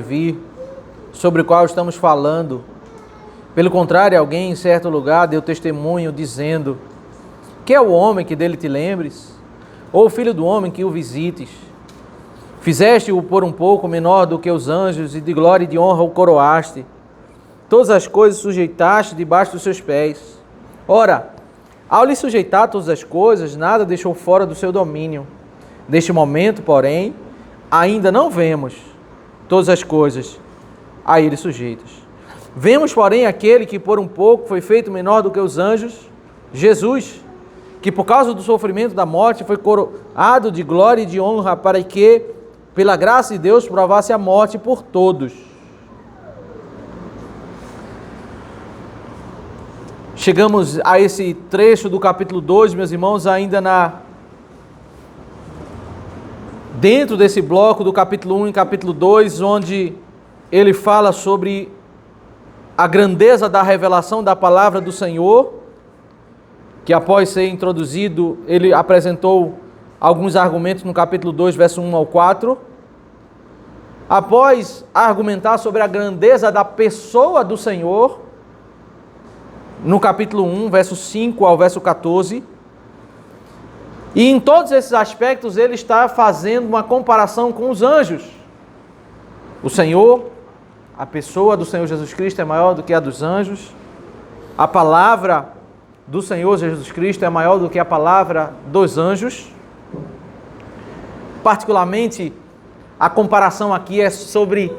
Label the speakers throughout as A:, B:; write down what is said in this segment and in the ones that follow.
A: vir, sobre o qual estamos falando. Pelo contrário, alguém em certo lugar deu testemunho dizendo: que é o homem que dele te lembres? Ou o filho do homem que o visites? Fizeste-o por um pouco menor do que os anjos, e de glória e de honra o coroaste. Todas as coisas sujeitaste debaixo dos seus pés. Ora, ao lhe sujeitar todas as coisas, nada deixou fora do seu domínio. Neste momento, porém, ainda não vemos todas as coisas a ele sujeitas. Vemos, porém, aquele que por um pouco foi feito menor do que os anjos, Jesus, que por causa do sofrimento da morte foi coroado de glória e de honra, para que, pela graça de Deus, provasse a morte por todos. Chegamos a esse trecho do capítulo 2, meus irmãos, ainda dentro desse bloco do capítulo 1 e capítulo 2, onde ele fala sobre a grandeza da revelação da palavra do Senhor, que após ser introduzido, ele apresentou alguns argumentos no capítulo 2, verso 1 ao 4. Após argumentar sobre a grandeza da pessoa do Senhor, no capítulo 1, verso 5 ao verso 14, e em todos esses aspectos ele está fazendo uma comparação com os anjos. O Senhor, a pessoa do Senhor Jesus Cristo é maior do que a dos anjos. A palavra do Senhor Jesus Cristo é maior do que a palavra dos anjos. Particularmente, a comparação aqui é sobre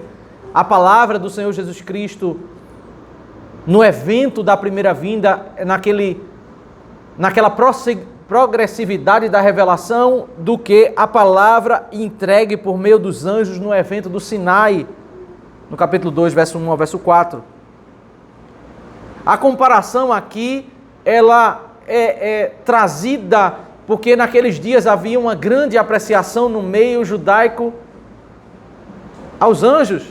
A: a palavra do Senhor Jesus Cristo no evento da primeira vinda, naquela progressividade da revelação, do que a palavra entregue por meio dos anjos no evento do Sinai, no capítulo 2, verso 1 ao verso 4. A comparação aqui, ela é trazida porque naqueles dias havia uma grande apreciação no meio judaico aos anjos,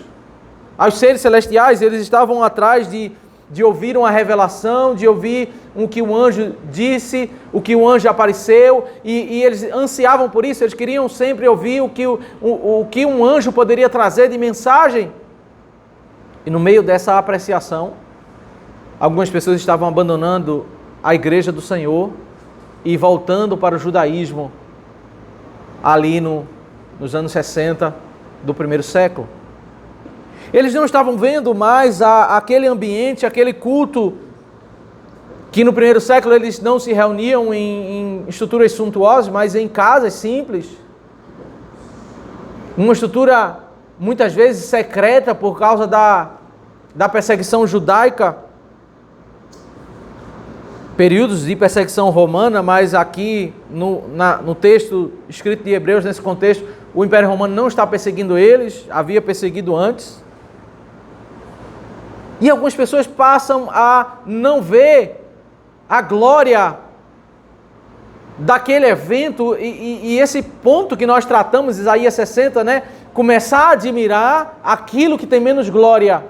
A: aos seres celestiais. Eles estavam atrás de ouvir uma revelação, de ouvir o que o anjo disse, o que o anjo apareceu, e eles ansiavam por isso. Eles queriam sempre ouvir o que um anjo poderia trazer de mensagem. E no meio dessa apreciação, algumas pessoas estavam abandonando a igreja do Senhor e voltando para o judaísmo ali nos anos 60 do primeiro século. Eles não estavam vendo mais aquele ambiente, aquele culto, que no primeiro século eles não se reuniam em estruturas suntuosas, mas em casas simples. Uma estrutura muitas vezes secreta por causa da perseguição judaica. Períodos de perseguição romana, mas aqui no texto escrito de Hebreus, nesse contexto, o Império Romano não está perseguindo eles, havia perseguido antes. E algumas pessoas passam a não ver a glória daquele evento e esse ponto que nós tratamos, Isaías 60, né? Começar a admirar aquilo que tem menos glória.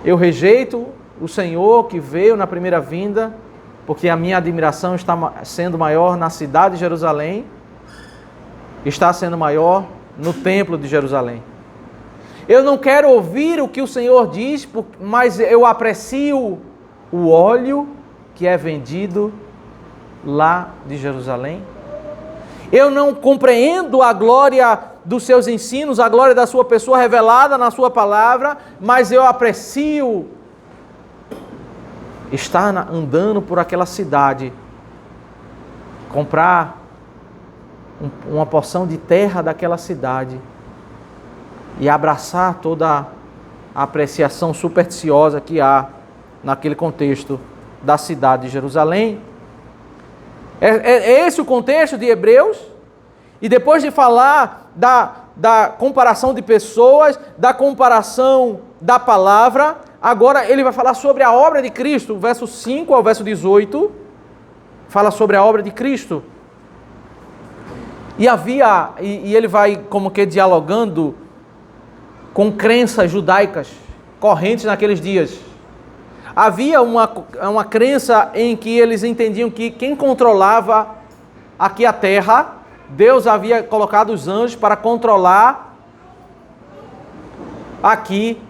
A: Eu rejeito o Senhor que veio na primeira vinda, porque a minha admiração está sendo maior na cidade de Jerusalém, está sendo maior no templo de Jerusalém. Eu não quero ouvir o que o Senhor diz, mas eu aprecio o óleo que é vendido lá de Jerusalém. Eu não compreendo a glória dos seus ensinos, a glória da sua pessoa revelada na sua palavra, mas eu aprecio estar andando por aquela cidade, comprar uma porção de terra daquela cidade e abraçar toda a apreciação supersticiosa que há naquele contexto da cidade de Jerusalém. É esse o contexto de Hebreus. E depois de falar da comparação de pessoas, da comparação da palavra, agora ele vai falar sobre a obra de Cristo. Verso 5 ao verso 18 fala sobre a obra de Cristo. E ele vai como que dialogando com crenças judaicas correntes naqueles dias. Havia uma crença em que eles entendiam que quem controlava aqui a terra, Deus havia colocado os anjos para controlar aqui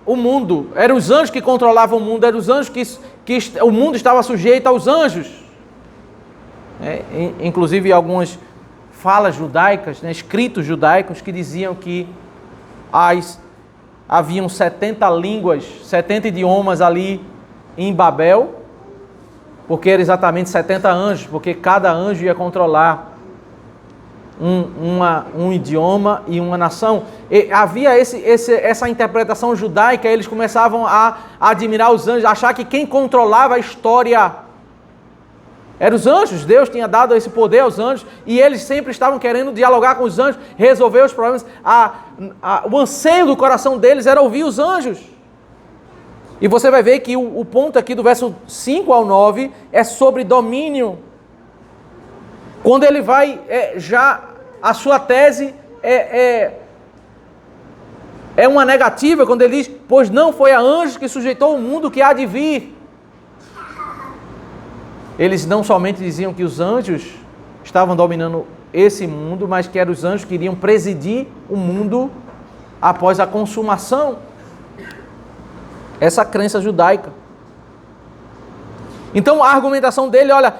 A: o mundo. Eram os anjos que controlavam o mundo, eram os anjos que o mundo estava sujeito aos anjos. Inclusive algumas falas judaicas, escritos judaicos, que diziam que haviam 70 línguas, 70 idiomas ali em Babel, porque eram exatamente 70 anjos, porque cada anjo ia controlar um idioma e uma nação. E havia essa interpretação judaica. Eles começavam a admirar os anjos, a achar que quem controlava a história eram os anjos. Deus tinha dado esse poder aos anjos, e eles sempre estavam querendo dialogar com os anjos, resolver os problemas. O anseio do coração deles era ouvir os anjos. E você vai ver que o ponto aqui do verso 5 ao 9 é sobre domínio. Quando ele vai, a sua tese é uma negativa, quando ele diz: pois não foi a anjos que sujeitou o mundo que há de vir. Eles não somente diziam que os anjos estavam dominando esse mundo, mas que eram os anjos que iriam presidir o mundo após a consumação. Essa crença judaica. Então a argumentação dele, olha,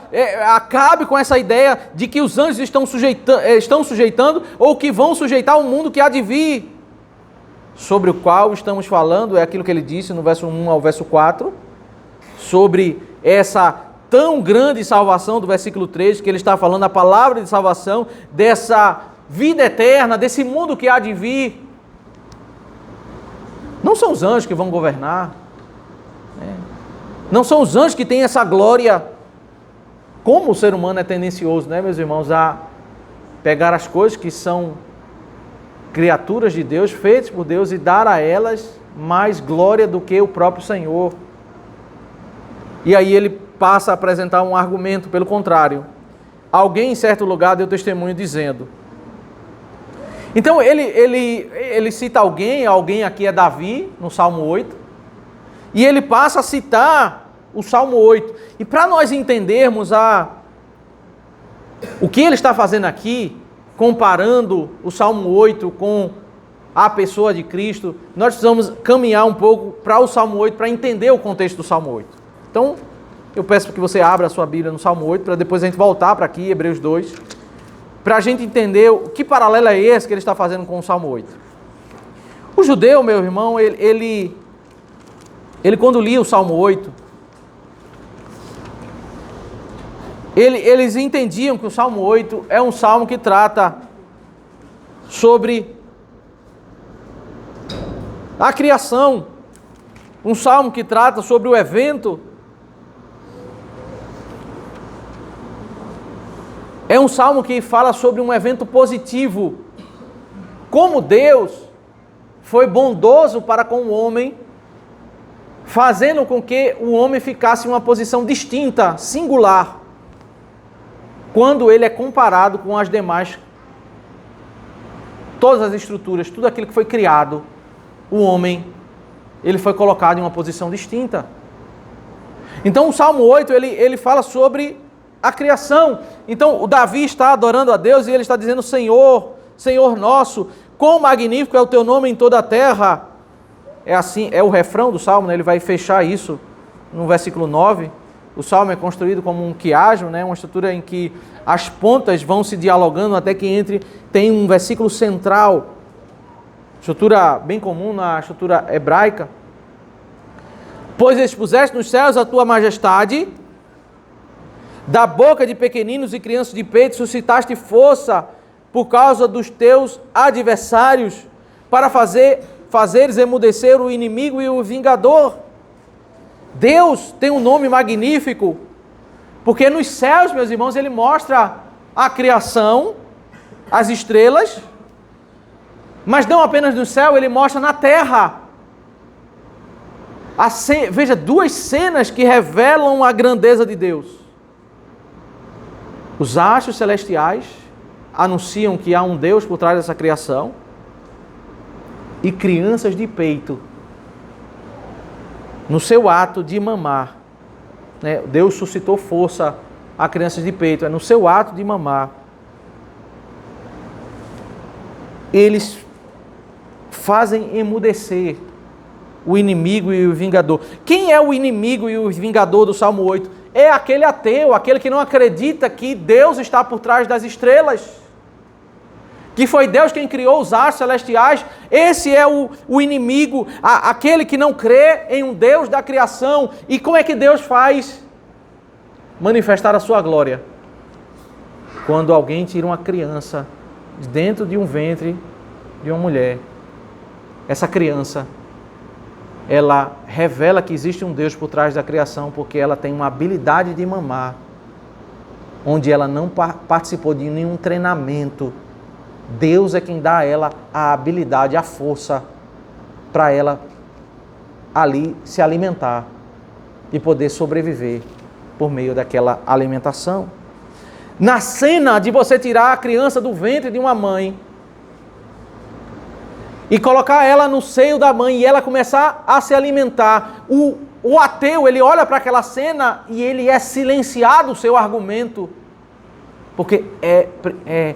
A: acabe com essa ideia de que os anjos estão sujeitando ou que vão sujeitar o mundo que há de vir. Sobre o qual estamos falando, é aquilo que ele disse no verso 1 ao verso 4, sobre essa tão grande salvação do versículo 3, que ele está falando a palavra de salvação, dessa vida eterna, desse mundo que há de vir. Não são os anjos que vão governar, Não são os anjos que têm essa glória. Como o ser humano é tendencioso, meus irmãos, a pegar as coisas que são criaturas de Deus, feitas por Deus, e dar a elas mais glória do que o próprio Senhor. E aí ele passa a apresentar um argumento, pelo contrário. Alguém em certo lugar deu testemunho dizendo. Então ele cita alguém aqui é Davi, no Salmo 8, e ele passa a citar o Salmo 8. E para nós entendermos o que ele está fazendo aqui, comparando o Salmo 8 com a pessoa de Cristo, nós precisamos caminhar um pouco para o Salmo 8 para entender o contexto do Salmo 8. Então, eu peço que você abra a sua Bíblia no Salmo 8, para depois a gente voltar para aqui, Hebreus 2, para a gente entender que paralelo é esse que ele está fazendo com o Salmo 8. O judeu, meu irmão, ele quando lia o Salmo 8, eles entendiam que o Salmo 8 é um salmo que trata sobre a criação, um salmo que trata sobre o evento. É um salmo que fala sobre um evento positivo, como Deus foi bondoso para com o homem, fazendo com que o homem ficasse em uma posição distinta, singular, quando ele é comparado com as demais, todas as estruturas, tudo aquilo que foi criado, o homem, ele foi colocado em uma posição distinta. Então o Salmo 8, ele fala sobre a criação. Então o Davi está adorando a Deus e ele está dizendo: Senhor, Senhor nosso, quão magnífico é o teu nome em toda a terra. É assim, é o refrão do Salmo, ele vai fechar isso no versículo 9. O Salmo é construído como um quiasmo, uma estrutura em que as pontas vão se dialogando até que tem um versículo central. Estrutura bem comum na estrutura hebraica. Pois expuseste nos céus a tua majestade, da boca de pequeninos e crianças de peito suscitaste força por causa dos teus adversários, para fazeres emudecer o inimigo e o vingador. Deus tem um nome magnífico, porque nos céus, meus irmãos, ele mostra a criação, as estrelas, mas não apenas no céu, ele mostra na terra. Veja, duas cenas que revelam a grandeza de Deus. Os astros celestiais anunciam que há um Deus por trás dessa criação, e crianças de peito, no seu ato de mamar, Deus suscitou força a crianças de peito, no seu ato de mamar, eles fazem emudecer o inimigo e o vingador. Quem é o inimigo e o vingador do Salmo 8? É aquele ateu, aquele que não acredita que Deus está por trás das estrelas, que foi Deus quem criou os astros celestiais. Esse é o inimigo, aquele que não crê em um Deus da criação. E como é que Deus faz manifestar a sua glória? Quando alguém tira uma criança de dentro de um ventre de uma mulher. Essa criança, ela revela que existe um Deus por trás da criação, porque ela tem uma habilidade de mamar, onde ela não participou de nenhum treinamento. Deus é quem dá a ela a habilidade, a força, para ela ali se alimentar e poder sobreviver por meio daquela alimentação. Na cena de você tirar a criança do ventre de uma mãe e colocar ela no seio da mãe e ela começar a se alimentar, o ateu, ele olha para aquela cena e ele é silenciado o seu argumento, porque é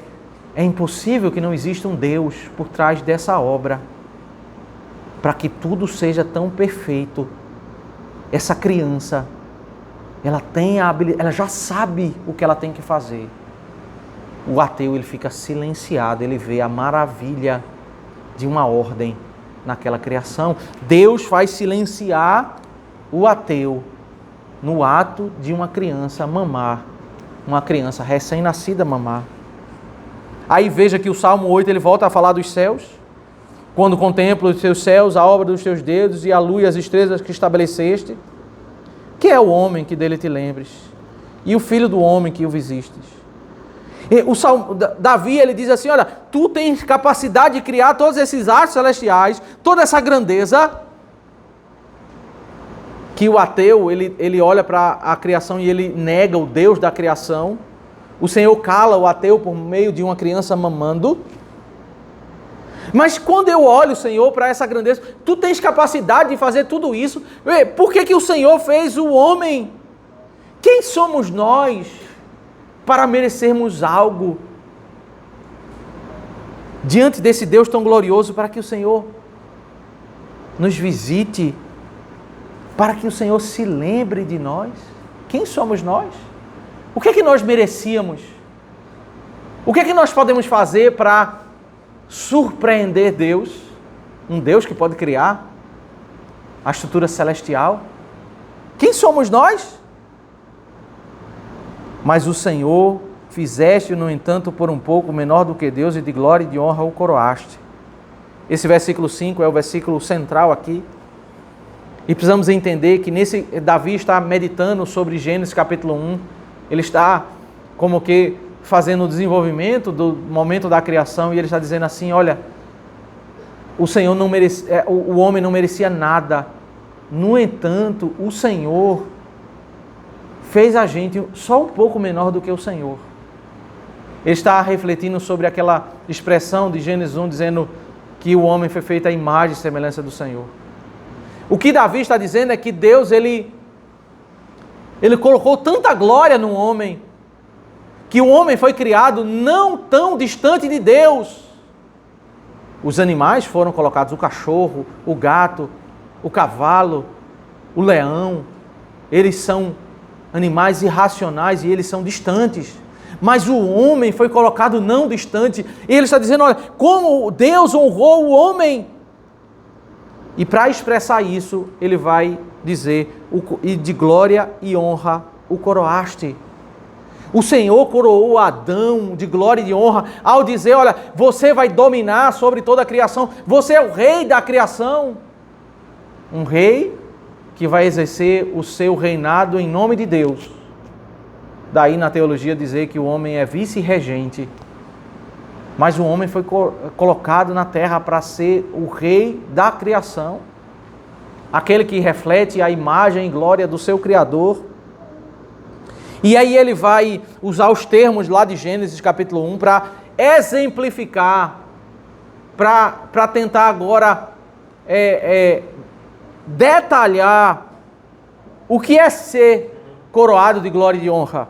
A: impossível que não exista um Deus por trás dessa obra, para que tudo seja tão perfeito. Essa criança, ela tem a habilidade, ela já sabe o que ela tem que fazer. O ateu, ele fica silenciado, ele vê a maravilha de uma ordem naquela criação. Deus faz silenciar o ateu no ato de uma criança mamar, uma criança recém-nascida mamar. Aí veja que o Salmo 8, ele volta a falar dos céus. Quando contemplo os teus céus, a obra dos teus dedos, e a lua e as estrelas que estabeleceste. Que é o homem que dele te lembres? E o filho do homem que o visistes? Davi, ele diz assim, olha, tu tens capacidade de criar todos esses astros celestiais, toda essa grandeza, que o ateu, ele olha para a criação e ele nega o Deus da criação. O Senhor cala o ateu por meio de uma criança mamando. Mas quando eu olho, Senhor, para essa grandeza, tu tens capacidade de fazer tudo isso. Por que o Senhor fez o homem? Quem somos nós para merecermos algo diante desse Deus tão glorioso, para que o Senhor nos visite, para que o Senhor se lembre de nós? Quem somos nós? O que é que nós merecíamos? O que é que nós podemos fazer para surpreender Deus? Um Deus que pode criar a estrutura celestial. Quem somos nós? Mas o Senhor fizeste, no entanto, por um pouco menor do que Deus, e de glória e de honra o coroaste. Esse versículo 5 é o versículo central aqui. E precisamos entender que Davi está meditando sobre Gênesis capítulo 1. Ele está como que fazendo o desenvolvimento do momento da criação, e ele está dizendo assim, olha, o homem não merecia nada. No entanto, o Senhor fez a gente só um pouco menor do que o Senhor. Ele está refletindo sobre aquela expressão de Gênesis 1, dizendo que o homem foi feito à imagem e semelhança do Senhor. O que Davi está dizendo é que Deus, ele colocou tanta glória no homem, que o homem foi criado não tão distante de Deus. Os animais foram colocados, o cachorro, o gato, o cavalo, o leão, eles são animais irracionais e eles são distantes. Mas o homem foi colocado não distante. E ele está dizendo, olha, como Deus honrou o homem. E para expressar isso, ele vai dizer, e de glória e honra o coroaste. O Senhor coroou Adão de glória e de honra ao dizer, olha, você vai dominar sobre toda a criação. Você é o rei da criação. Um rei que vai exercer o seu reinado em nome de Deus. Daí na teologia dizer que o homem é vice-regente. Mas o homem foi colocado na terra para ser o rei da criação. Aquele que reflete a imagem e glória do seu Criador. E aí ele vai usar os termos lá de Gênesis capítulo 1 para exemplificar, para tentar agora detalhar o que é ser coroado de glória e de honra.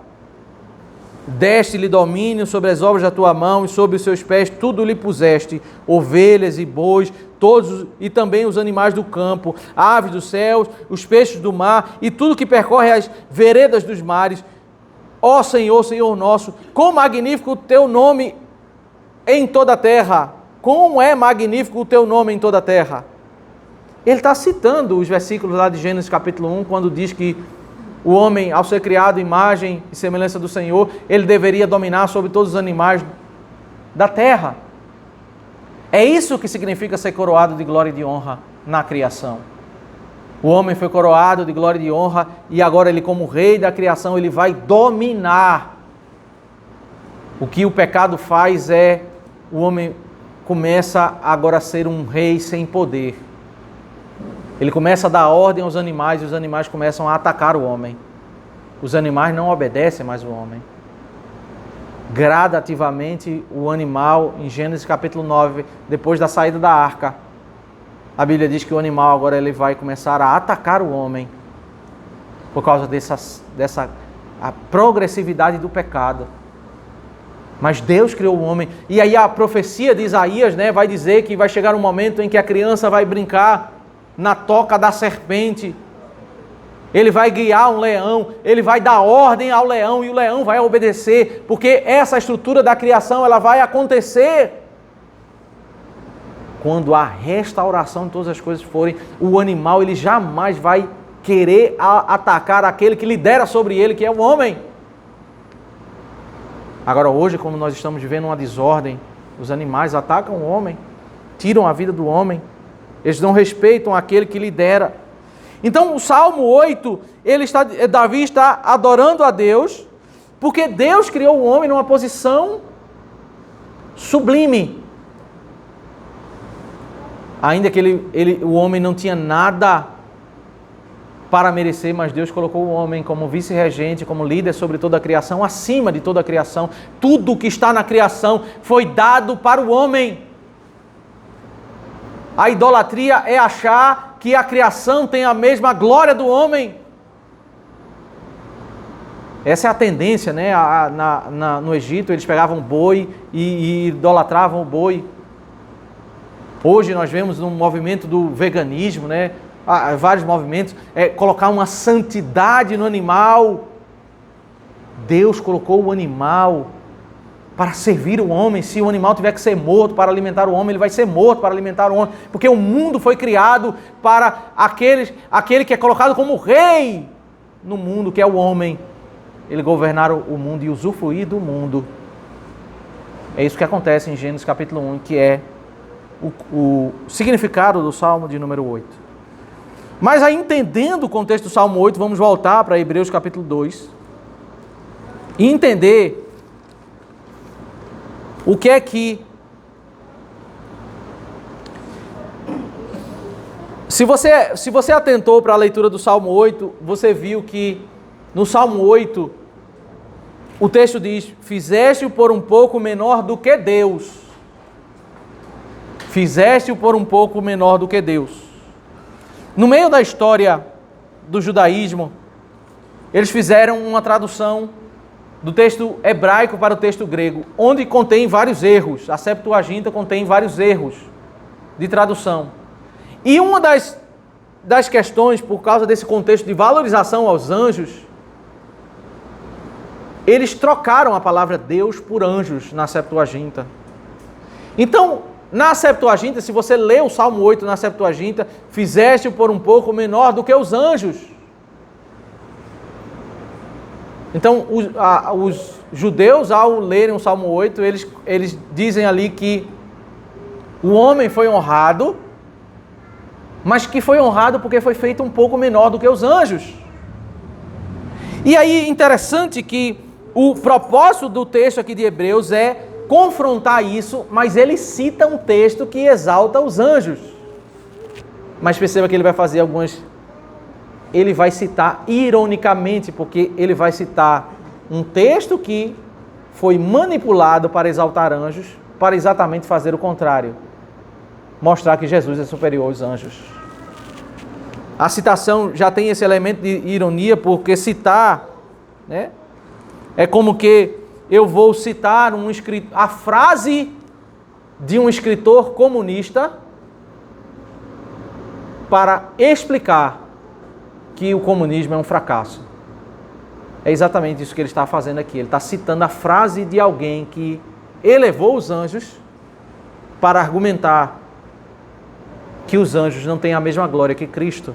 A: Deste-lhe domínio sobre as obras da tua mão e sobre os seus pés tudo lhe puseste, ovelhas e bois, todos e também os animais do campo, aves dos céus, os peixes do mar e tudo que percorre as veredas dos mares. Ó Senhor, Senhor nosso, quão magnífico o teu nome em toda a terra! Como é magnífico o teu nome em toda a terra! Ele está citando os versículos lá de Gênesis capítulo 1, quando diz que o homem, ao ser criado imagem e semelhança do Senhor, ele deveria dominar sobre todos os animais da terra. É isso que significa ser coroado de glória e de honra na criação. O homem foi coroado de glória e de honra e agora ele, como rei da criação, ele vai dominar. O que o pecado faz é, o homem começa agora a ser um rei sem poder. Ele começa a dar ordem aos animais e os animais começam a atacar o homem. Os animais não obedecem mais o homem. Gradativamente o animal, em Gênesis capítulo 9, depois da saída da arca, a Bíblia diz que o animal agora ele vai começar a atacar o homem por causa dessa a progressividade do pecado. Mas Deus criou o homem. E aí a profecia de Isaías, vai dizer que vai chegar um momento em que a criança vai brincar na toca da serpente. Ele vai guiar um leão, ele vai dar ordem ao leão e o leão vai obedecer, porque essa estrutura da criação ela vai acontecer quando a restauração de todas as coisas forem. O animal ele jamais vai querer atacar aquele que lidera sobre ele, que é o homem. Agora hoje, como nós estamos vivendo uma desordem, os animais atacam o homem, tiram a vida do homem. Eles não respeitam aquele que lidera. Então, o Salmo 8, Davi está adorando a Deus, porque Deus criou o homem numa posição sublime. Ainda que o homem não tinha nada para merecer, mas Deus colocou o homem como vice-regente, como líder sobre toda a criação, acima de toda a criação. Tudo que está na criação foi dado para o homem. A idolatria é achar que a criação tem a mesma glória do homem. Essa é a tendência, no Egito eles pegavam boi e idolatravam o boi. Hoje nós vemos um movimento do veganismo, vários movimentos, colocar uma santidade no animal. Deus colocou o animal para servir o homem. Se o animal tiver que ser morto para alimentar o homem, ele vai ser morto para alimentar o homem, porque o mundo foi criado para aquele que é colocado como rei no mundo, que é o homem. Ele governar o mundo e usufruir do mundo. É isso que acontece em Gênesis capítulo 1, que é o significado do Salmo de número 8. Mas aí, entendendo o contexto do Salmo 8, vamos voltar para Hebreus capítulo 2 e entender o que é que... Se você atentou para a leitura do Salmo 8, você viu que no Salmo 8, o texto diz: fizeste-o por um pouco menor do que Deus. Fizeste-o por um pouco menor do que Deus. No meio da história do judaísmo, eles fizeram uma tradução do texto hebraico para o texto grego, onde contém vários erros. A Septuaginta contém vários erros de tradução. E uma das questões, por causa desse contexto de valorização aos anjos, eles trocaram a palavra Deus por anjos na Septuaginta. Então, na Septuaginta, se você lê o Salmo 8 na Septuaginta, fizeste-o por um pouco menor do que os anjos. Então, os judeus, ao lerem o Salmo 8, eles dizem ali que o homem foi honrado, mas que foi honrado porque foi feito um pouco menor do que os anjos. E aí, interessante que o propósito do texto aqui de Hebreus é confrontar isso, mas ele cita um texto que exalta os anjos. Mas perceba que ele vai fazer ele vai citar ironicamente, porque ele vai citar um texto que foi manipulado para exaltar anjos, para exatamente fazer o contrário. Mostrar que Jesus é superior aos anjos. A citação já tem esse elemento de ironia, porque citar, é como que eu vou citar a frase de um escritor comunista para explicar que o comunismo é um fracasso. É exatamente isso que ele está fazendo aqui. Ele está citando a frase de alguém que elevou os anjos para argumentar que os anjos não têm a mesma glória que Cristo.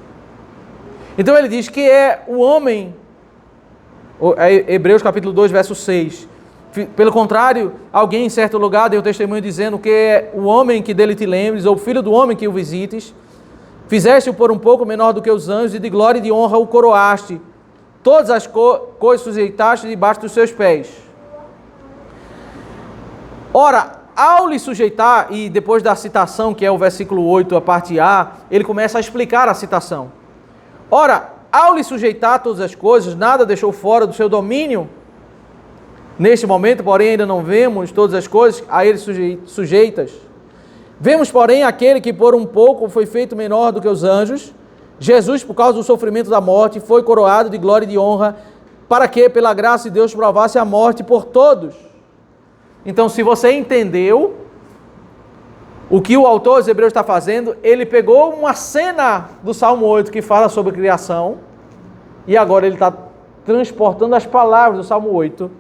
A: Então ele diz que é o homem, Hebreus capítulo 2, verso 6. Pelo contrário, alguém em certo lugar deu testemunho dizendo que é o homem que dele te lembres, ou o filho do homem que o visites, fizeste-o por um pouco menor do que os anjos, e de glória e de honra o coroaste. Todas as coisas sujeitaste debaixo dos seus pés. Ora, ao lhe sujeitar, e depois da citação, que é o versículo 8, a parte A, ele começa a explicar a citação. Ora, ao lhe sujeitar todas as coisas, nada deixou fora do seu domínio. Neste momento, porém, ainda não vemos todas as coisas a ele sujeitas. Vemos, porém, aquele que por um pouco foi feito menor do que os anjos. Jesus, por causa do sofrimento da morte, foi coroado de glória e de honra, para que, pela graça de Deus, provasse a morte por todos. Então, se você entendeu o que o autor dos Hebreus está fazendo, ele pegou uma cena do Salmo 8 que fala sobre criação, e agora ele está transportando as palavras do Salmo 8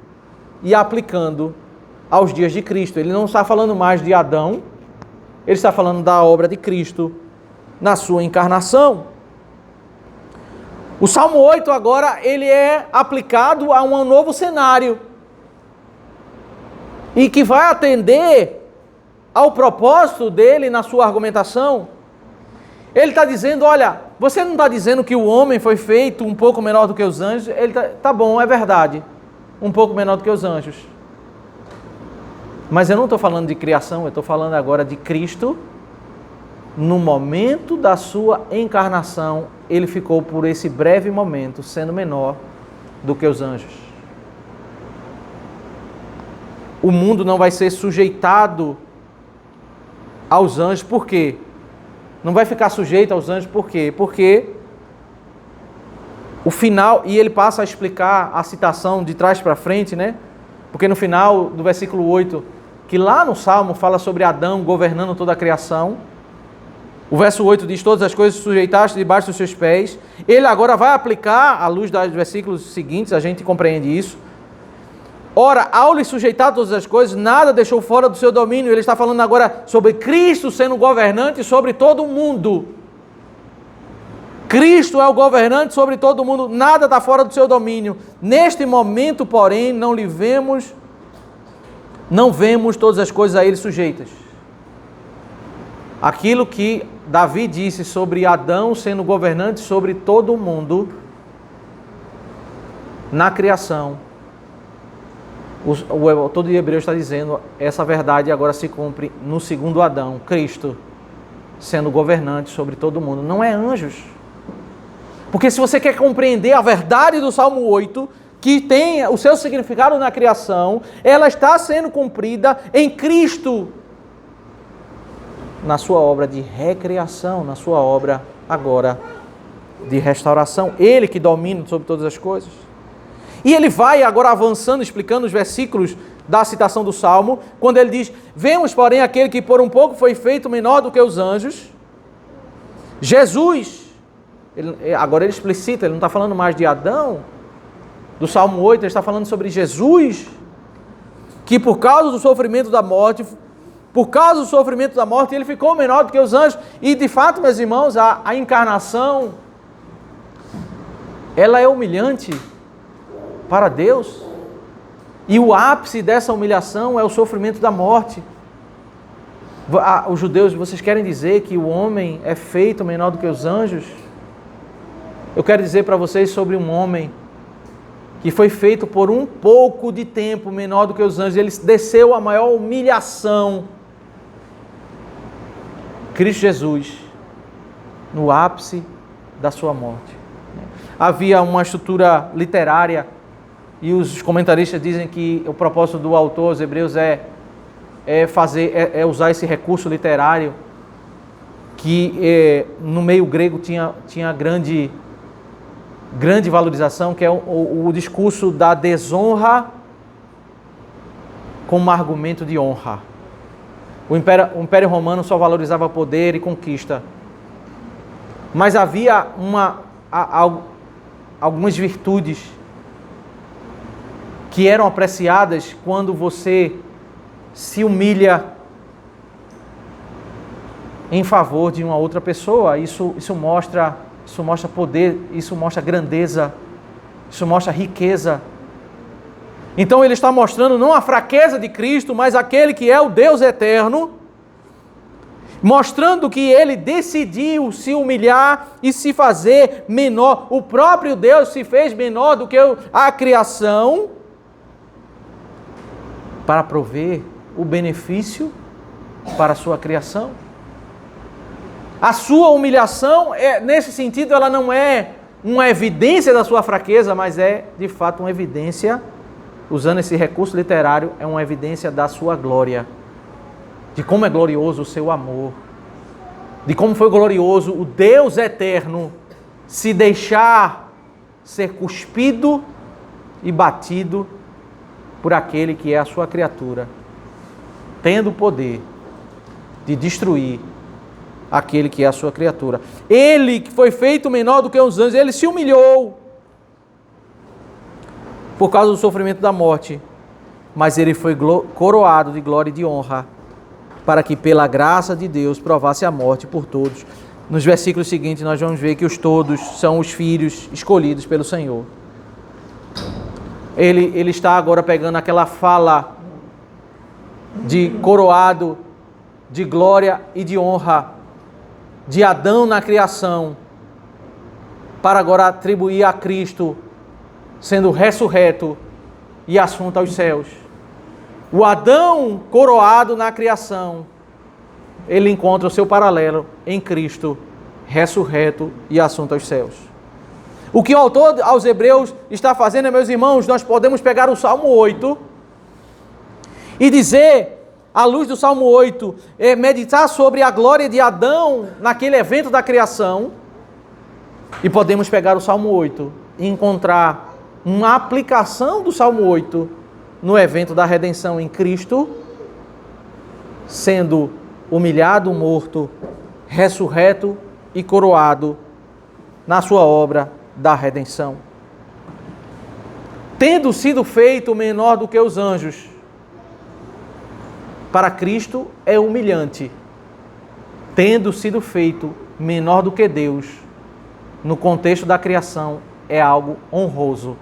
A: e aplicando aos dias de Cristo. Ele não está falando mais de Adão, ele está falando da obra de Cristo na sua encarnação. O Salmo 8 agora ele é aplicado a um novo cenário e que vai atender ao propósito dele na sua argumentação. Ele está dizendo, olha, você não está dizendo que o homem foi feito um pouco menor do que os anjos? Ele tá bom, é verdade, um pouco menor do que os anjos. Mas eu não estou falando de criação, eu estou falando agora de Cristo. No momento da sua encarnação, ele ficou por esse breve momento sendo menor do que os anjos. O mundo não vai ser sujeitado aos anjos, por quê? Não vai ficar sujeito aos anjos, por quê? Porque o final, e ele passa a explicar a citação de trás para frente, né? Porque no final do versículo 8, que lá no Salmo fala sobre Adão governando toda a criação, o verso 8 diz, todas as coisas sujeitaste debaixo dos seus pés. Ele agora vai aplicar, à luz dos versículos seguintes, a gente compreende isso. Ora, ao lhe sujeitar todas as coisas, nada deixou fora do seu domínio. Ele está falando agora sobre Cristo sendo governante sobre todo o mundo. Cristo é o governante sobre todo o mundo, nada está fora do seu domínio. Neste momento, porém, não vemos todas as coisas a ele sujeitas. Aquilo que Davi disse sobre Adão sendo governante sobre todo o mundo, na criação, o autor de Hebreus está dizendo, essa verdade agora se cumpre no segundo Adão, Cristo, sendo governante sobre todo o mundo. Não é anjos. Porque se você quer compreender a verdade do Salmo 8, que tem o seu significado na criação, ela está sendo cumprida em Cristo, na sua obra de recriação, na sua obra agora de restauração. Ele que domina sobre todas as coisas. E ele vai agora avançando, explicando os versículos da citação do Salmo, quando ele diz, vemos, porém, aquele que por um pouco foi feito menor do que os anjos, Jesus. Agora ele explicita, ele não está falando mais de Adão, do Salmo 8, ele está falando sobre Jesus, que por causa do sofrimento da morte, ele ficou menor do que os anjos. E de fato, meus irmãos, a encarnação, ela é humilhante para Deus. E o ápice dessa humilhação é o sofrimento da morte. Os judeus, vocês querem dizer que o homem é feito menor do que os anjos? Eu quero dizer para vocês sobre um homem que foi feito por um pouco de tempo menor do que os anjos. Ele desceu a maior humilhação. Cristo Jesus, no ápice da sua morte. Havia uma estrutura literária, e os comentaristas dizem que o propósito do autor aos Hebreus é usar esse recurso literário, que no meio grego tinha grande valorização, que é o discurso da desonra como argumento de honra. O Império Romano só valorizava poder e conquista. Mas havia algumas virtudes que eram apreciadas quando você se humilha em favor de uma outra pessoa. Isso mostra poder, isso mostra grandeza, isso mostra riqueza. Então ele está mostrando não a fraqueza de Cristo, mas aquele que é o Deus eterno, mostrando que ele decidiu se humilhar e se fazer menor. O próprio Deus se fez menor do que a criação para prover o benefício para a sua criação. A sua humilhação, nesse sentido, ela não é uma evidência da sua fraqueza, mas é, de fato, uma evidência, usando esse recurso literário, é uma evidência da sua glória, de como é glorioso o seu amor, de como foi glorioso o Deus eterno se deixar ser cuspido e batido por aquele que é a sua criatura, tendo o poder de destruir aquele que é a sua criatura. Ele que foi feito menor do que os anjos, ele se humilhou por causa do sofrimento da morte, mas ele foi coroado de glória e de honra, para que pela graça de Deus provasse a morte por todos. Nos versículos seguintes nós vamos ver que os todos são os filhos escolhidos pelo Senhor. Ele está agora pegando aquela fala de coroado, de glória e de honra de Adão na criação, para agora atribuir a Cristo sendo ressurreto e assunto aos céus. O Adão coroado na criação, ele encontra o seu paralelo em Cristo, ressurreto e assunto aos céus. O que o autor aos Hebreus está fazendo, meus irmãos, nós podemos pegar o Salmo 8 e dizer, à luz do Salmo 8, meditar sobre a glória de Adão naquele evento da criação, e podemos pegar o Salmo 8 e encontrar uma aplicação do Salmo 8 no evento da redenção em Cristo, sendo humilhado, morto, ressurreto e coroado na sua obra da redenção. Tendo sido feito menor do que os anjos, para Cristo é humilhante. Tendo sido feito menor do que Deus, no contexto da criação, é algo honroso.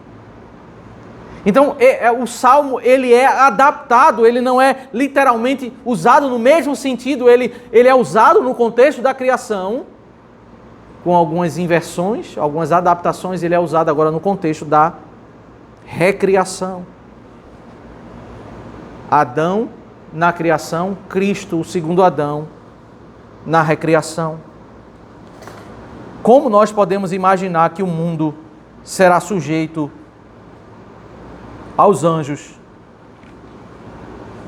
A: Então, o Salmo, ele é adaptado, ele não é literalmente usado no mesmo sentido, ele é usado no contexto da criação, com algumas inversões, algumas adaptações, ele é usado agora no contexto da recriação. Adão na criação, Cristo, o segundo Adão, na recriação. Como nós podemos imaginar que o mundo será sujeito aos anjos,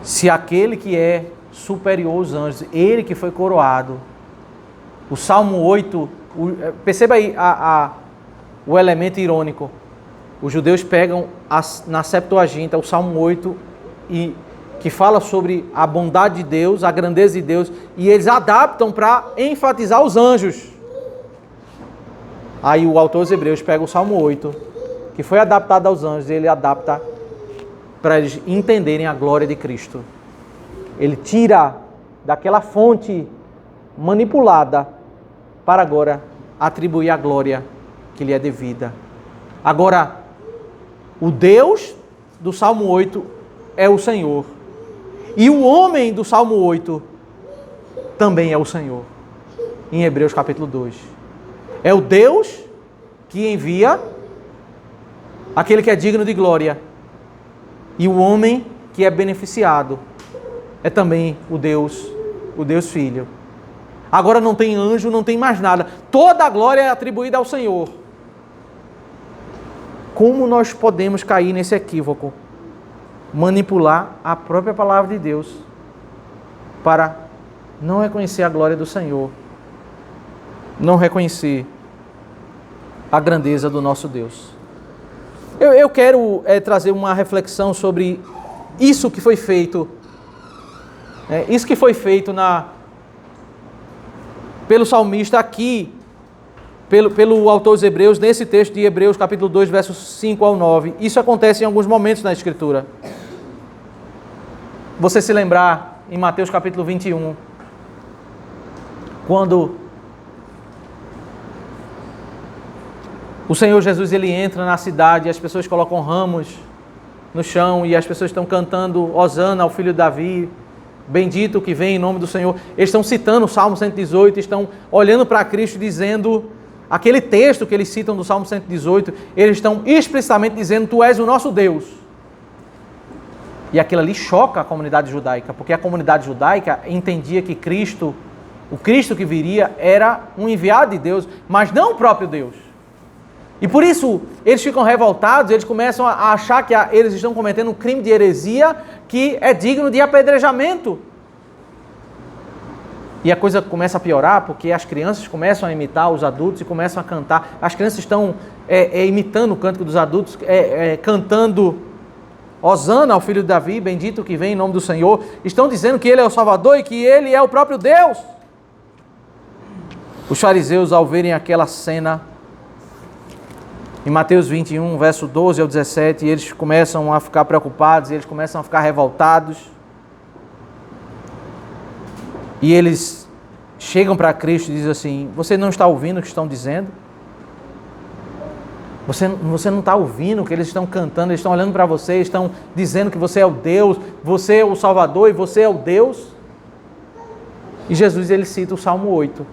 A: se aquele que é superior aos anjos, ele que foi coroado? O Salmo 8, perceba aí o elemento irônico. Os judeus pegam na Septuaginta o Salmo 8, que fala sobre a bondade de Deus, a grandeza de Deus, e eles adaptam para enfatizar os anjos. Aí o autor dos Hebreus pega o Salmo 8, que foi adaptado aos anjos, e ele adapta para eles entenderem a glória de Cristo. Ele tira daquela fonte manipulada para agora atribuir a glória que lhe é devida. Agora, o Deus do Salmo 8 é o Senhor. E o homem do Salmo 8 também é o Senhor. Em Hebreus capítulo 2. É o Deus que envia aquele que é digno de glória. E o homem que é beneficiado é também o Deus Filho. Agora não tem anjo, não tem mais nada. Toda a glória é atribuída ao Senhor. Como nós podemos cair nesse equívoco? Manipular a própria palavra de Deus para não reconhecer a glória do Senhor, não reconhecer a grandeza do nosso Deus. Eu quero trazer uma reflexão sobre isso que foi feito, isso que foi feito pelo salmista aqui, pelo autor dos Hebreus, nesse texto de Hebreus capítulo 2, versos 5 ao 9. Isso acontece em alguns momentos na Escritura. Você se lembrar em Mateus capítulo 21, quando o Senhor Jesus ele entra na cidade e as pessoas colocam ramos no chão e as pessoas estão cantando Hosana ao filho de Davi, bendito que vem em nome do Senhor. Eles estão citando o Salmo 118, estão olhando para Cristo dizendo, aquele texto que eles citam do Salmo 118, eles estão explicitamente dizendo, tu és o nosso Deus. E aquilo ali choca a comunidade judaica, porque a comunidade judaica entendia que Cristo, o Cristo que viria, era um enviado de Deus, mas não o próprio Deus. E por isso eles ficam revoltados, eles começam a achar que eles estão cometendo um crime de heresia que é digno de apedrejamento. E a coisa começa a piorar porque as crianças começam a imitar os adultos e começam a cantar. As crianças estão imitando o cântico dos adultos, cantando Hosana ao filho de Davi, bendito que vem em nome do Senhor. Estão dizendo que ele é o Salvador e que ele é o próprio Deus. Os fariseus, ao verem aquela cena, em Mateus 21, verso 12 ao 17, eles começam a ficar preocupados, eles começam a ficar revoltados. E eles chegam para Cristo e dizem assim, você não está ouvindo o que estão dizendo? Você não está ouvindo o que eles estão cantando, eles estão olhando para você, estão dizendo que você é o Deus, você é o Salvador e você é o Deus? E Jesus ele cita o Salmo 8.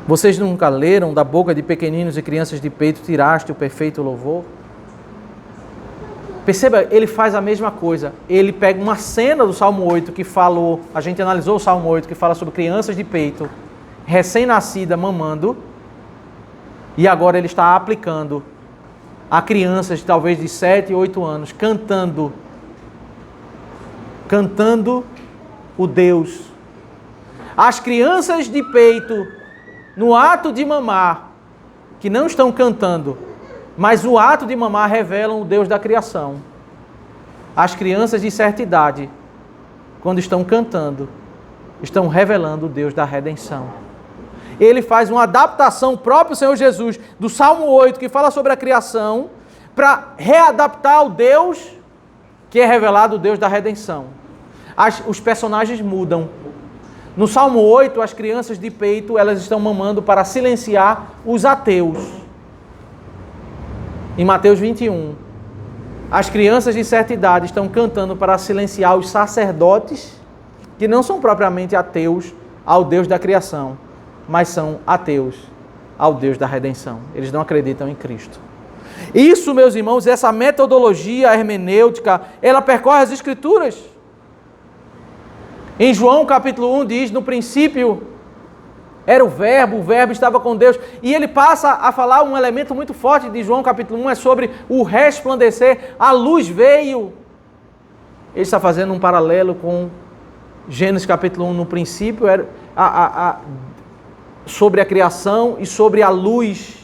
A: Vocês nunca leram, da boca de pequeninos e crianças de peito tiraste o perfeito louvor? Perceba, ele faz a mesma coisa. Ele pega uma cena do Salmo 8 que falou, a gente analisou o Salmo 8 que fala sobre crianças de peito, recém-nascida, mamando, e agora ele está aplicando a crianças talvez de 7, 8 anos, cantando o Deus. As crianças de peito, no ato de mamar, que não estão cantando, mas o ato de mamar revelam o Deus da criação. As crianças de certa idade, quando estão cantando, estão revelando o Deus da redenção. Ele faz uma adaptação, o próprio Senhor Jesus, do Salmo 8, que fala sobre a criação, para readaptar ao Deus que é revelado, o Deus da redenção. Os personagens mudam. No Salmo 8, as crianças de peito, elas estão mamando para silenciar os ateus. Em Mateus 21, as crianças de certa idade estão cantando para silenciar os sacerdotes, que não são propriamente ateus ao Deus da criação, mas são ateus ao Deus da redenção. Eles não acreditam em Cristo. Isso, meus irmãos, essa metodologia hermenêutica, ela percorre as Escrituras. Em João capítulo 1 diz, no princípio era o verbo estava com Deus. E ele passa a falar um elemento muito forte de João capítulo 1, é sobre o resplandecer, a luz veio. Ele está fazendo um paralelo com Gênesis capítulo 1, no princípio, era sobre a criação e sobre a luz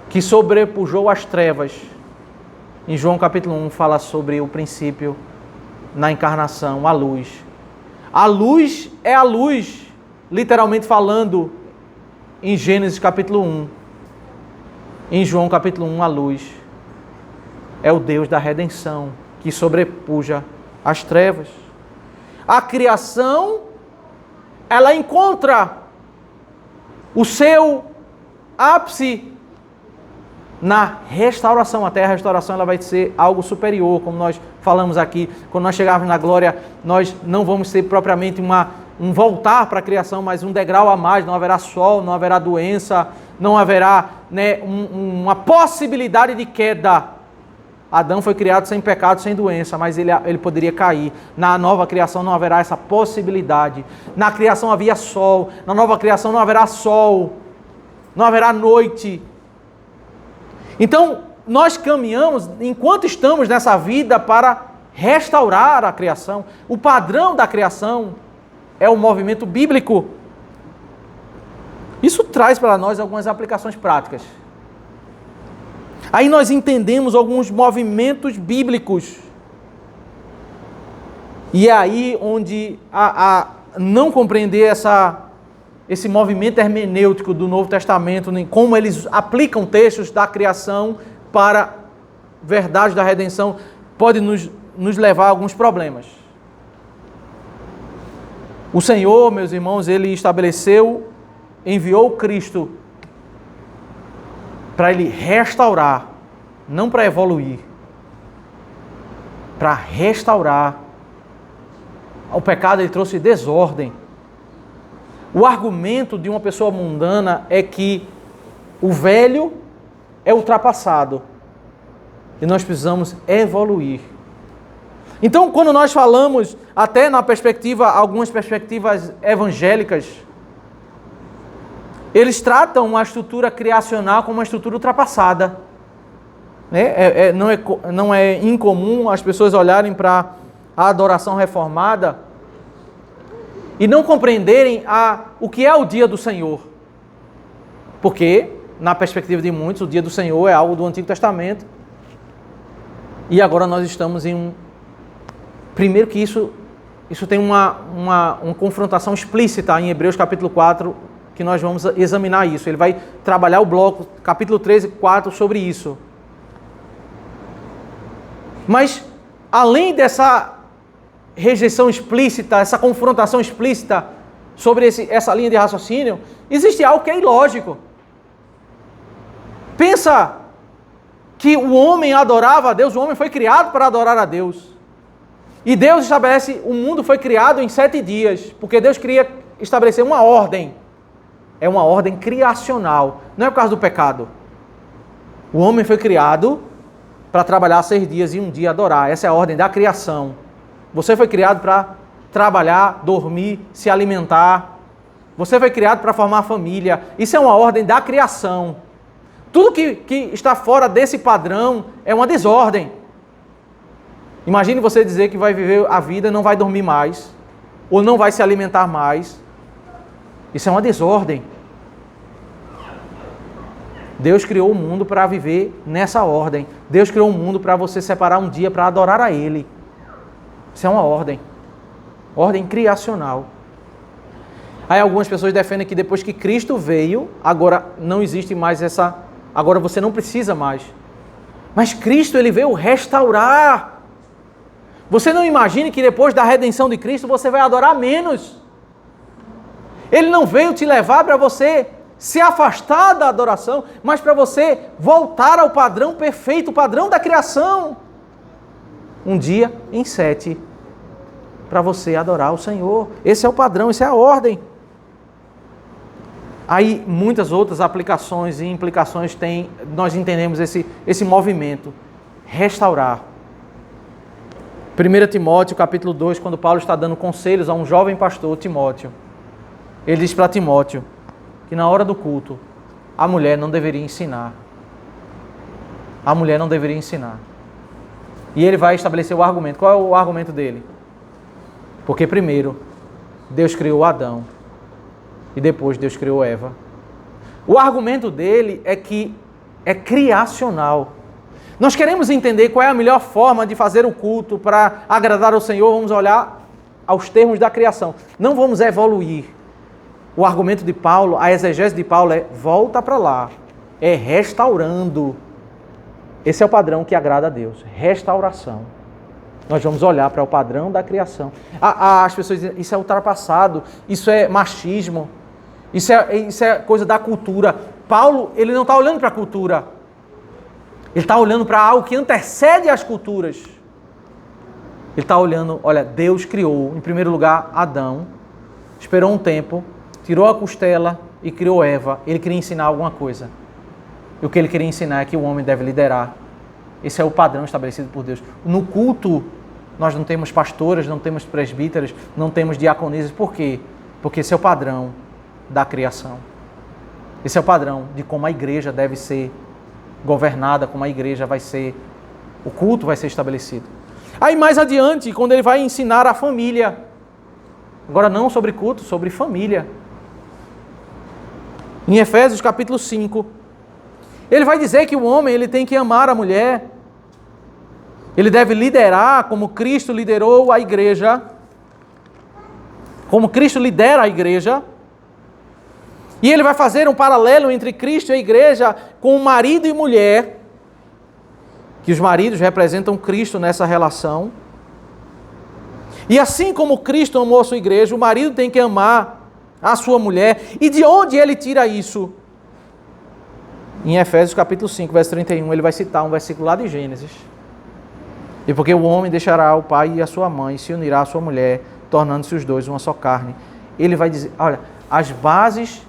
A: que sobrepujou as trevas. Em João capítulo 1 fala sobre o princípio na encarnação, a luz. A luz é a luz, literalmente falando, em Gênesis capítulo 1. Em João capítulo 1, a luz é o Deus da redenção, que sobrepuja as trevas. A criação, ela encontra o seu ápice na restauração. Até a restauração ela vai ser algo superior, como nós falamos aqui. Quando nós chegarmos na glória, nós não vamos ter propriamente um voltar para a criação, mas um degrau a mais. Não haverá sol, não haverá doença, não haverá uma possibilidade de queda. Adão foi criado sem pecado, sem doença, mas ele poderia cair. Na nova criação não haverá essa possibilidade. Na criação havia sol, na nova criação não haverá sol, não haverá noite. Então, nós caminhamos, enquanto estamos nessa vida, para restaurar a criação. O padrão da criação é o movimento bíblico. Isso traz para nós algumas aplicações práticas. Aí nós entendemos alguns movimentos bíblicos. E é aí onde a não compreender esse movimento hermenêutico do Novo Testamento, nem como eles aplicam textos da criação para verdade da redenção, pode nos levar a alguns problemas. O Senhor, meus irmãos, Ele enviou Cristo para Ele restaurar, não para evoluir, para restaurar. O pecado, ele trouxe desordem. O argumento de uma pessoa mundana é que o velho é ultrapassado e nós precisamos evoluir. Então, quando nós falamos, até algumas perspectivas evangélicas, eles tratam a estrutura criacional como uma estrutura ultrapassada. Não é incomum as pessoas olharem para a adoração reformada e não compreenderem o que é o dia do Senhor. Porque, na perspectiva de muitos, o dia do Senhor é algo do Antigo Testamento. E agora nós estamos em Primeiro que isso tem uma confrontação explícita em Hebreus capítulo 4, que nós vamos examinar isso. Ele vai trabalhar o bloco, capítulo 13 e 4, sobre isso. Mas, além dessa rejeição explícita, essa confrontação explícita sobre essa linha de raciocínio, existe algo que é ilógico. Pensa que o homem adorava a Deus, o homem foi criado para adorar a Deus. E Deus estabelece, o mundo foi criado em 7 dias, porque Deus queria estabelecer uma ordem. É uma ordem criacional, não é por causa do pecado. O homem foi criado para trabalhar 6 dias e um dia adorar. Essa é a ordem da criação. Você foi criado para trabalhar, dormir, se alimentar. Você foi criado para formar família. Isso é uma ordem da criação. Tudo que está fora desse padrão é uma desordem. Imagine você dizer que vai viver a vida e não vai dormir mais, ou não vai se alimentar mais. Isso é uma desordem. Deus criou o mundo para viver nessa ordem. Deus criou o mundo para você separar um dia para adorar a Ele. Isso é uma ordem. Ordem criacional. Aí algumas pessoas defendem que depois que Cristo veio, agora não existe mais essa... Agora você não precisa mais. Mas Cristo, Ele veio restaurar. Você não imagine que depois da redenção de Cristo você vai adorar menos. Ele não veio te levar para você se afastar da adoração, mas para você voltar ao padrão perfeito, o padrão da criação. Um dia em 7, para você adorar o Senhor. Esse é o padrão, essa é a ordem. Aí muitas outras aplicações e implicações nós entendemos esse movimento. Restaurar. 1 Timóteo, capítulo 2, quando Paulo está dando conselhos a um jovem pastor, Timóteo, ele diz para Timóteo que na hora do culto, a mulher não deveria ensinar. A mulher não deveria ensinar. E ele vai estabelecer o argumento. Qual é o argumento dele? Porque primeiro, Deus criou Adão e depois Deus criou Eva. O argumento dele é que é criacional. Nós queremos entender qual é a melhor forma de fazer o culto para agradar ao Senhor. Vamos olhar aos termos da criação. Não vamos evoluir. O argumento de Paulo, a exegese de Paulo é volta para lá. É restaurando. Esse é o padrão que agrada a Deus. Restauração. Nós vamos olhar para o padrão da criação. As pessoas dizem, isso é ultrapassado, isso é machismo, isso é coisa da cultura. Paulo, ele não está olhando para a cultura. Ele está olhando para algo que antecede as culturas. Ele está olhando, olha, Deus criou, em primeiro lugar, Adão, esperou um tempo, tirou a costela e criou Eva. Ele queria ensinar alguma coisa. E o que ele queria ensinar é que o homem deve liderar. Esse é o padrão estabelecido por Deus. No culto, nós não temos pastoras, não temos presbíteras, não temos diaconisas. Por quê? Porque esse é o padrão da criação. Esse é o padrão de como a igreja deve ser governada, como a igreja vai ser, o culto vai ser estabelecido. Aí mais adiante, quando ele vai ensinar a família, agora não sobre culto, sobre família. Em Efésios capítulo 5, Ele vai dizer que o homem ele tem que amar a mulher. Ele deve liderar como Cristo liderou a igreja. Como Cristo lidera a igreja. E ele vai fazer um paralelo entre Cristo e a igreja com marido e mulher. Que os maridos representam Cristo nessa relação. E assim como Cristo amou a sua igreja, o marido tem que amar a sua mulher. E de onde ele tira isso? Em Efésios capítulo 5, verso 31, ele vai citar um versículo lá de Gênesis. E porque o homem deixará o pai e a sua mãe, se unirá à sua mulher, tornando-se os dois uma só carne. Ele vai dizer, olha, as bases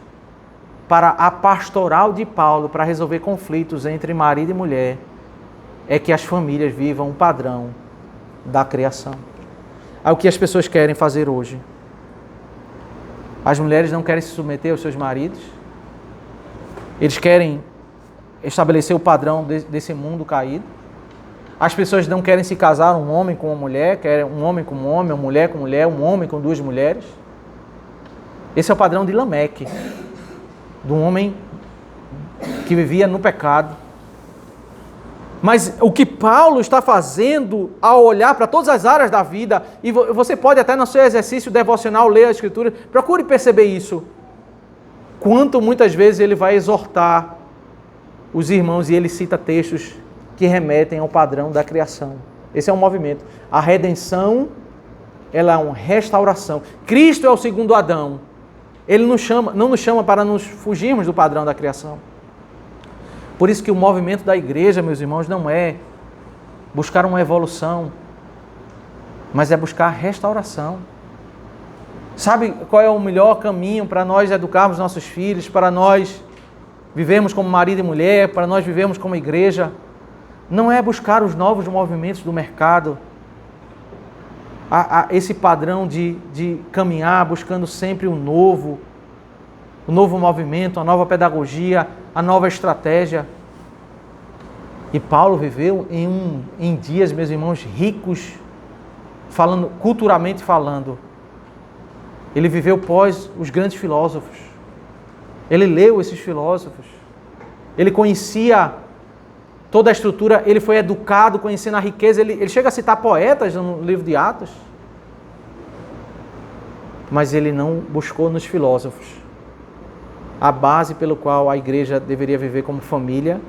A: para a pastoral de Paulo, para resolver conflitos entre marido e mulher, é que as famílias vivam um padrão da criação. É o que as pessoas querem fazer hoje. As mulheres não querem se submeter aos seus maridos. Eles querem estabelecer o padrão desse mundo caído. As pessoas não querem se casar um homem com uma mulher, querem um homem com um homem, uma mulher com mulher, um homem com duas mulheres. Esse é o padrão de Lameque, de um homem que vivia no pecado. Mas o que Paulo está fazendo ao olhar para todas as áreas da vida, e você pode até no seu exercício devocional ler a Escritura, procure perceber isso. Quanto muitas vezes ele vai exortar os irmãos e ele cita textos que remetem ao padrão da criação. Esse é um movimento. A redenção, ela é uma restauração. Cristo é o segundo Adão. Ele não nos chama para nos fugirmos do padrão da criação. Por isso que o movimento da igreja, meus irmãos, não é buscar uma evolução, mas é buscar restauração. Sabe qual é o melhor caminho para nós educarmos nossos filhos, para nós vivermos como marido e mulher, para nós vivermos como igreja? Não é buscar os novos movimentos do mercado, esse padrão de caminhar buscando sempre o novo movimento, a nova pedagogia, a nova estratégia. E Paulo viveu em dias, meus irmãos, ricos, culturalmente falando. Ele viveu pós os grandes filósofos. Ele leu esses filósofos. Ele conhecia toda a estrutura, ele foi educado, conhecendo a riqueza. Ele chega a citar poetas no livro de Atos. Mas ele não buscou nos filósofos a base pelo qual a igreja deveria viver como família,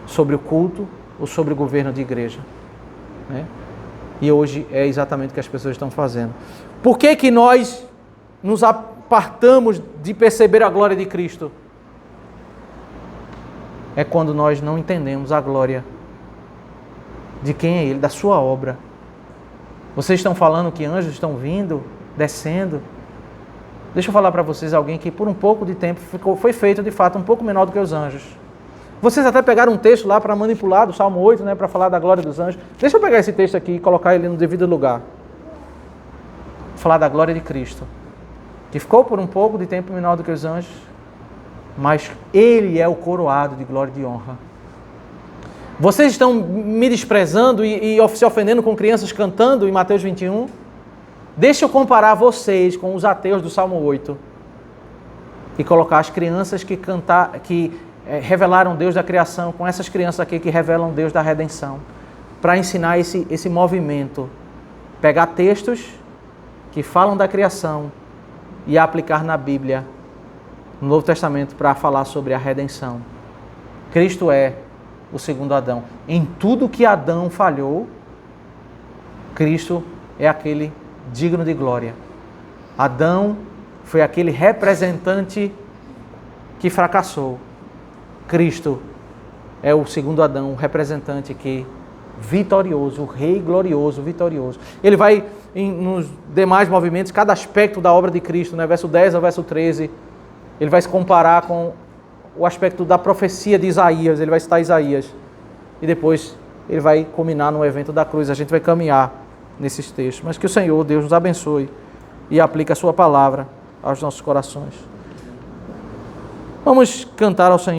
A: sobre o culto ou sobre o governo de igreja. Né? E hoje é exatamente o que as pessoas estão fazendo. Por que nós nos apartamos de perceber a glória de Cristo? É quando nós não entendemos a glória de quem é Ele, da sua obra. Vocês estão falando que anjos estão vindo, descendo. Deixa eu falar para vocês alguém que por um pouco de tempo foi feito de fato um pouco menor do que os anjos. Vocês até pegaram um texto lá para manipular do Salmo 8, né, para falar da glória dos anjos. Deixa eu pegar esse texto aqui e colocar ele no devido lugar. Falar da glória de Cristo, que ficou por um pouco de tempo menor do que os anjos, mas Ele é o coroado de glória e de honra. Vocês estão me desprezando e se ofendendo com crianças cantando em Mateus 21? Deixa eu comparar vocês com os ateus do Salmo 8 e colocar as crianças que revelaram Deus da criação com essas crianças aqui que revelam Deus da redenção, para ensinar esse movimento. Pegar textos que falam da criação e aplicar na Bíblia, no Novo Testamento, para falar sobre a redenção. Cristo é o segundo Adão. Em tudo que Adão falhou, Cristo é aquele digno de glória. Adão foi aquele representante que fracassou. Cristo é o segundo Adão, o representante que vitorioso, o rei glorioso, vitorioso. Ele vai, nos demais movimentos, cada aspecto da obra de Cristo, né, verso 10 ao verso 13, ele vai se comparar com o aspecto da profecia de Isaías, ele vai citar Isaías, e depois ele vai culminar no evento da cruz. A gente vai caminhar nesses textos, mas que o Senhor, Deus, nos abençoe e aplique a sua palavra aos nossos corações. Vamos cantar ao Senhor.